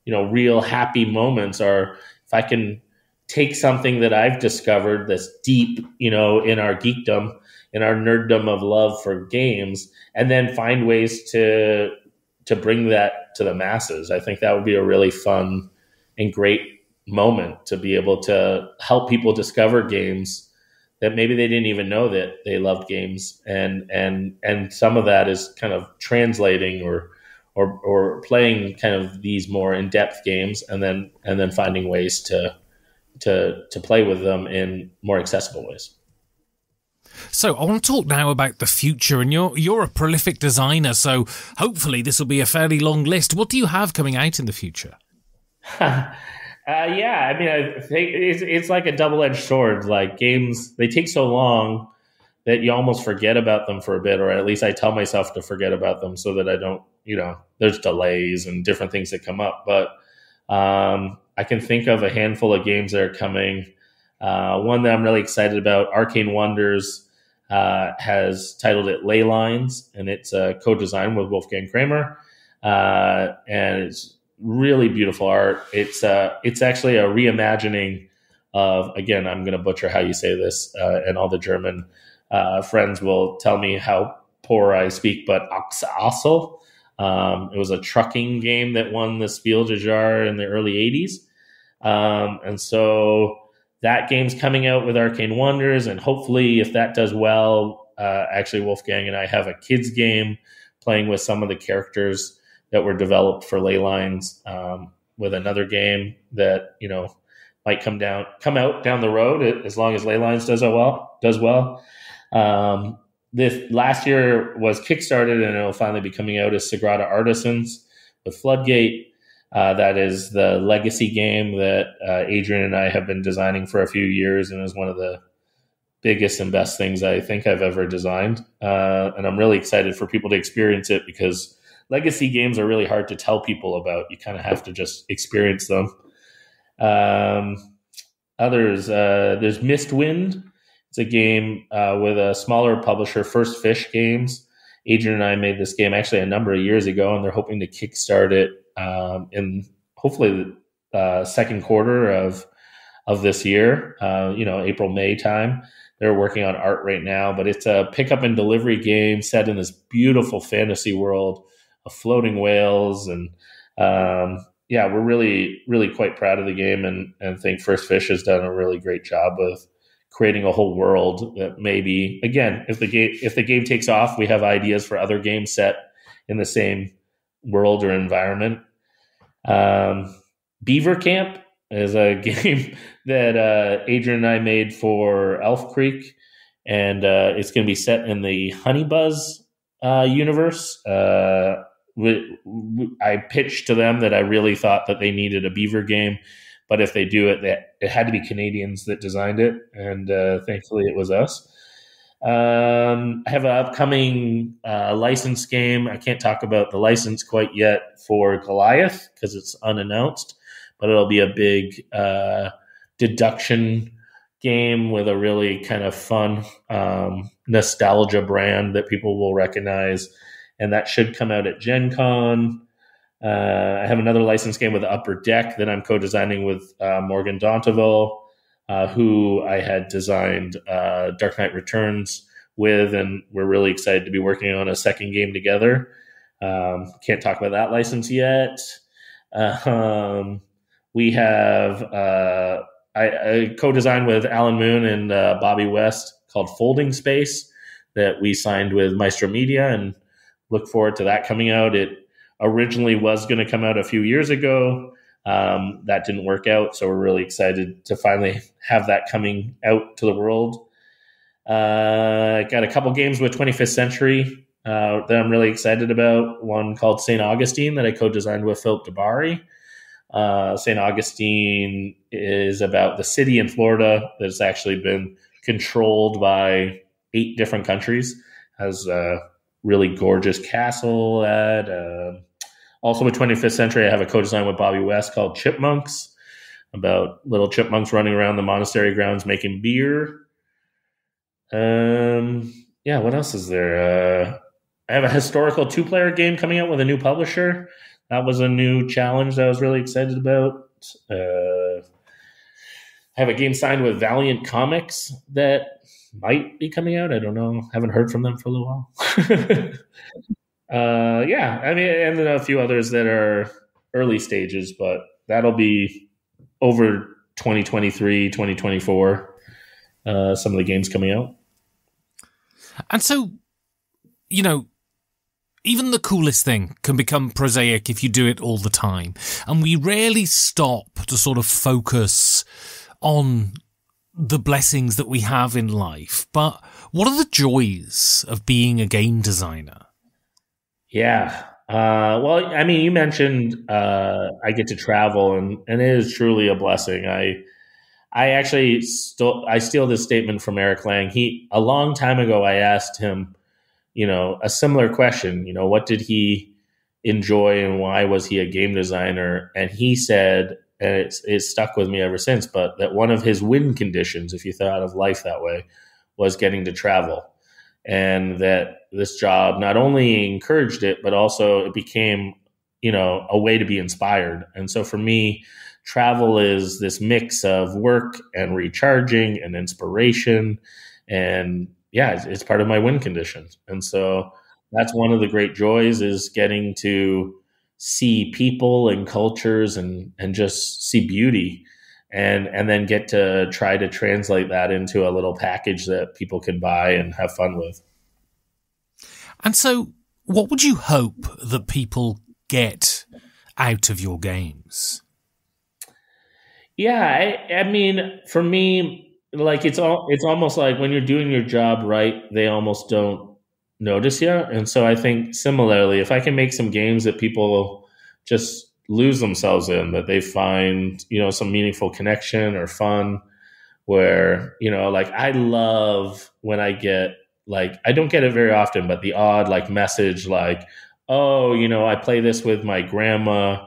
real happy moments are if I can take something that I've discovered that's deep, in our geekdom, in our nerddom of love for games, and then find ways to bring that to the masses. I think that would be a really fun and great moment to be able to help people discover games that maybe they didn't even know that they loved games. And some of that is kind of translating or playing kind of these more in-depth games and then finding ways to play with them in more accessible ways. So I want to talk now about the future, and you're a prolific designer, so hopefully this will be a fairly long list. What do you have coming out in the future? Yeah, I mean, I think it's like a double-edged sword. Like games, they take so long that you almost forget about them for a bit, or at least I tell myself to forget about them so that I don't, there's delays and different things that come up. But I can think of a handful of games that are coming. One that I'm really excited about, Arcane Wonders, has titled it Ley Lines, and it's a co-design with Wolfgang Kramer, and it's really beautiful art. It's actually a reimagining of, again, I'm going to butcher how you say this, and all the German friends will tell me how poor I speak, but Axel. It was a trucking game that won the Spiel des Jahres in the early 80s. And so that game's coming out with Arcane Wonders, and hopefully if that does well, actually Wolfgang and I have a kids game playing with some of the characters that were developed for Ley Lines, with another game that, might come out down the road as long as Ley Lines does well. This last year was kickstarted, and it'll finally be coming out as Sagrada Artisans with Floodgate. That is the legacy game that Adrian and I have been designing for a few years, and is one of the biggest and best things I think I've ever designed. And I'm really excited for people to experience it, because legacy games are really hard to tell people about. You kind of have to just experience them. others. There's Mistwind. It's a game with a smaller publisher, First Fish Games. Adrian and I made this game actually a number of years ago, and they're hoping to kickstart it in hopefully the second quarter of this year, April, May time. They're working on art right now, but it's a pickup and delivery game set in this beautiful fantasy world of floating whales. And we're really, really quite proud of the game and think First Fish has done a really great job of creating a whole world that maybe, again, if the game takes off, we have ideas for other games set in the same world or environment. Beaver Camp is a game that Adrian and I made for Elf Creek, and it's going to be set in the Honeybuzz universe. I pitched to them that I really thought that they needed a beaver game, but if they do it, it had to be Canadians that designed it, and thankfully it was us. I have an upcoming licensed game. I can't talk about the license quite yet for Goliath because it's unannounced, but it'll be a big deduction game with a really kind of fun nostalgia brand that people will recognize, and that should come out at Gen Con. I have another licensed game with Upper Deck that I'm co-designing with Morgan Donteville, who I had designed Dark Knight Returns with, and we're really excited to be working on a second game together. Can't talk about that license yet. We have I co-designed with Alan Moon and Bobby West called Folding Space that we signed with Maestro Media, and look forward to that coming out. It originally was going to come out a few years ago. That didn't work out, so we're really excited to finally have that coming out to the world. I got a couple games with 25th Century that I'm really excited about. One called St. Augustine that I co-designed with Philip DeBari. St. Augustine is about the city in Florida that's actually been controlled by 8 different countries. Has a really gorgeous castle at. Also with 25th Century, I have a co-design with Bobby West called Chipmunks, about little chipmunks running around the monastery grounds making beer. What else is there? I have a historical 2-player game coming out with a new publisher. That was a new challenge that I was really excited about. I have a game signed with Valiant Comics that might be coming out. I don't know. Haven't heard from them for a little while. And then a few others that are early stages, but that'll be over 2023, 2024, some of the games coming out. And so, even the coolest thing can become prosaic if you do it all the time. And we rarely stop to sort of focus on the blessings that we have in life. But what are the joys of being a game designer? Yeah. You mentioned I get to travel, and it is truly a blessing. I actually steal this statement from Eric Lang. A long time ago, I asked him, a similar question, what did he enjoy and why was he a game designer? And he said, and it's stuck with me ever since, but that one of his win conditions, if you thought of life that way, was getting to travel. And that this job not only encouraged it, but also it became, a way to be inspired. And so for me, travel is this mix of work and recharging and inspiration. And it's part of my win conditions. And so that's one of the great joys, is getting to see people and cultures and just see beauty, and then get to try to translate that into a little package that people can buy and have fun with. And so what would you hope that people get out of your games? Yeah, I mean, for me, like it's almost like when you're doing your job right, they almost don't notice you. And so I think similarly, if I can make some games that people just lose themselves in, that they find, some meaningful connection or fun, where, I love when I get, I don't get it very often, but the odd message I play this with my grandma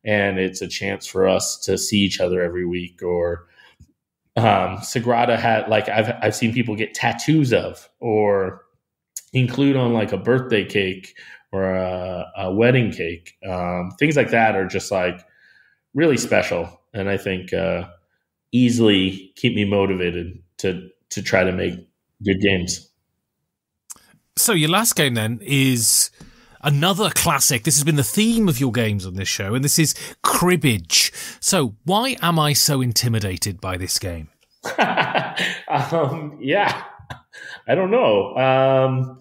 and it's a chance for us to see each other every week, or Sagrada had like I've seen people get tattoos of or include on like a birthday cake or a wedding cake. Things like that are just like really special, and I think easily keep me motivated to try to make good games. So your last game then is another classic. This has been the theme of your games on this show, and this is cribbage. So why am I so intimidated by this game? Yeah, I don't know.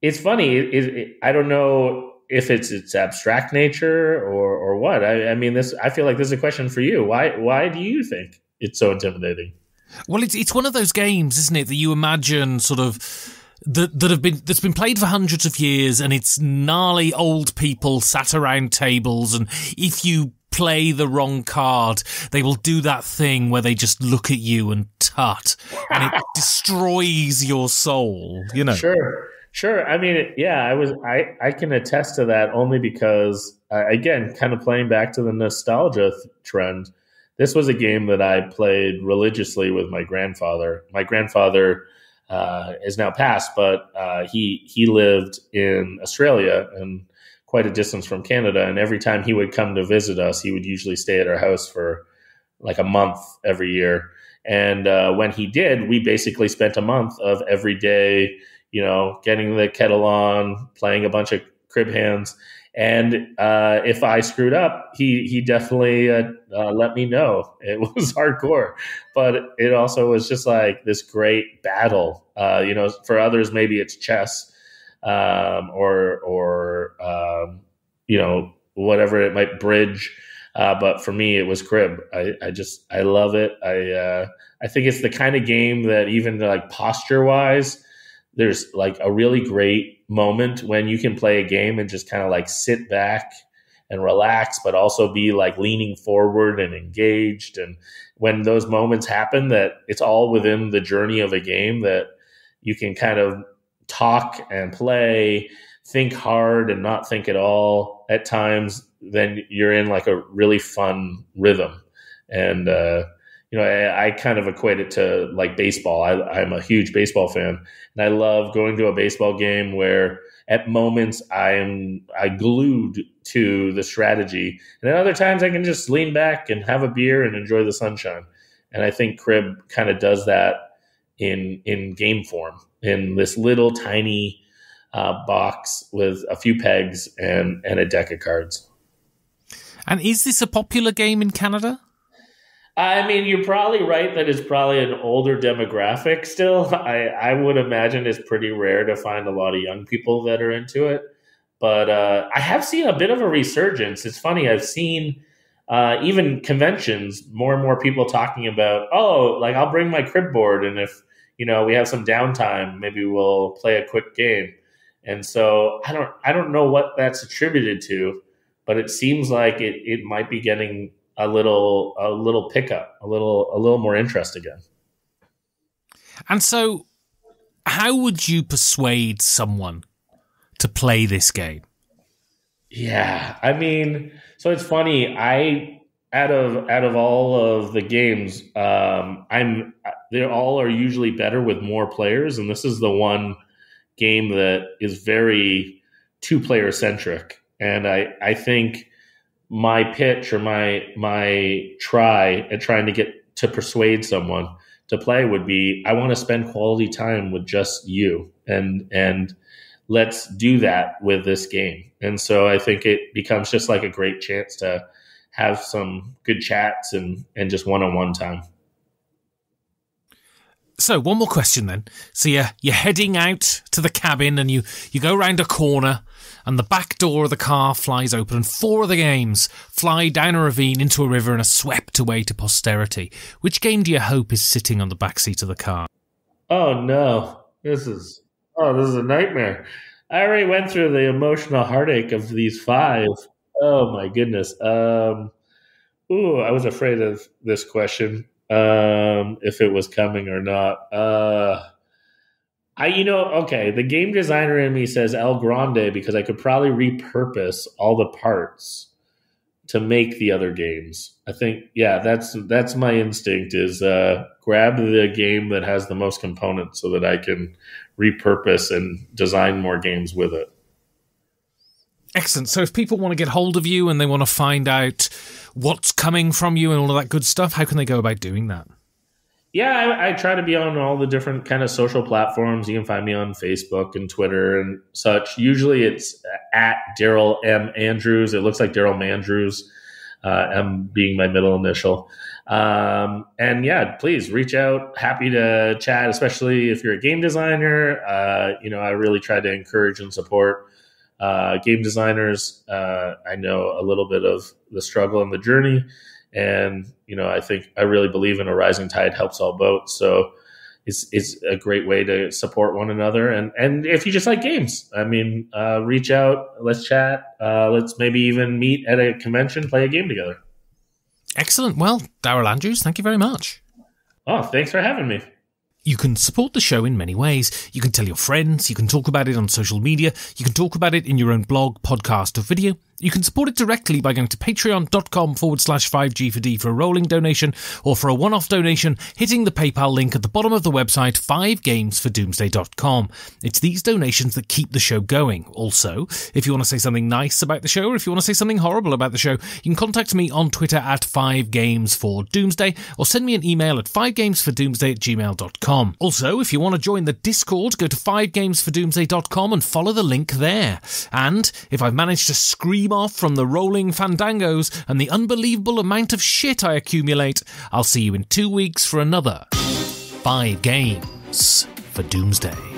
It's funny. I don't know if it's its abstract nature or what. I mean, this. I feel like this is a question for you. Why do you think it's so intimidating? Well, it's one of those games, isn't it, that you imagine sort of that's been played for hundreds of years, and it's gnarly old people sat around tables, and if you play the wrong card, they will do that thing where they just look at you and tut, and it destroys your soul. You know. Sure. I mean, yeah, I can attest to that only because, again, kind of playing back to the nostalgia trend. This was a game that I played religiously with my grandfather. My grandfather is now passed, but he lived in Australia and quite a distance from Canada. And every time he would come to visit us, he would usually stay at our house for like a month every year. And when he did, we basically spent a month of every day, getting the kettle on, playing a bunch of crib hands. And if I screwed up, he definitely let me know. It was hardcore, but it also was just like this great battle. For others, maybe it's chess or whatever it might bridge. But for me, it was crib. I love it. I think it's the kind of game that even like posture wise, there's like a really great moment when you can play a game and just kind of like sit back and relax, but also be like leaning forward and engaged. And when those moments happen, that it's all within the journey of a game, that you can kind of talk and play, think hard and not think at all at times, then you're in like a really fun rhythm. And, I kind of equate it to like baseball. I'm a huge baseball fan, and I love going to a baseball game where at moments I glued to the strategy, and at other times I can just lean back and have a beer and enjoy the sunshine. And I think crib kind of does that in game form, in this little tiny box with a few pegs and a deck of cards. And is this a popular game in Canada? I mean, you're probably right that it's probably an older demographic still. I would imagine it's pretty rare to find a lot of young people that are into it. But I have seen a bit of a resurgence. It's funny. I've seen even conventions, more and more people talking about, I'll bring my crib board. And if, we have some downtime, maybe we'll play a quick game. And so I don't know what that's attributed to, but it seems like it might be getting a little pickup, a little more interest again. And so, how would you persuade someone to play this game? Yeah, I mean, so it's funny. Out of all of the games, they all are usually better with more players, and this is the one game that is very 2-player centric. And I think my pitch or my try at trying to get to persuade someone to play would be, I want to spend quality time with just you, and let's do that with this game. And so I think it becomes just like a great chance to have some good chats and just one-on-one time. So one more question then. So you're heading out to the cabin, and you go round a corner, and the back door of the car flies open, and 4 of the games fly down a ravine into a river and are swept away to posterity. Which game do you hope is sitting on the back seat of the car? Oh no, this is a nightmare. I already went through the emotional heartache of these 5. Oh my goodness. I was afraid of this question. If it was coming or not. Okay, the game designer in me says El Grande because I could probably repurpose all the parts to make the other games. I think, that's my instinct is grab the game that has the most components so that I can repurpose and design more games with it. Excellent. So if people want to get hold of you and they want to find out what's coming from you and all of that good stuff, how can they go about doing that? Yeah, I try to be on all the different kind of social platforms. You can find me on Facebook and Twitter and such. Usually it's at Daryl M. Andrews. It looks like Daryl Mandrews, M being my middle initial. And yeah, please reach out. Happy to chat, especially if you're a game designer. I really try to encourage and support game designers. I know a little bit of the struggle and the journey. And, I really believe in a rising tide helps all boats. So it's a great way to support one another. And if you just like games, reach out, let's chat. Let's maybe even meet at a convention, play a game together. Excellent. Well, Daryl Andrews, thank you very much. Oh, thanks for having me. You can support the show in many ways. You can tell your friends, you can talk about it on social media, you can talk about it in your own blog, podcast or video. You can support it directly by going to patreon.com/5G4D for a rolling donation, or for a one-off donation, hitting the PayPal link at the bottom of the website, 5gamesfordoomsday.com. It's these donations that keep the show going. Also, if you want to say something nice about the show, or if you want to say something horrible about the show, you can contact me on Twitter at 5gamesfordoomsday, or send me an email at 5gamesfordoomsday@gmail.com. Also, if you want to join the Discord, go to 5gamesfordoomsday.com and follow the link there. And if I've managed to scream off from the rolling fandangos and the unbelievable amount of shit I accumulate, I'll see you in 2 weeks for another 5 Games for Doomsday.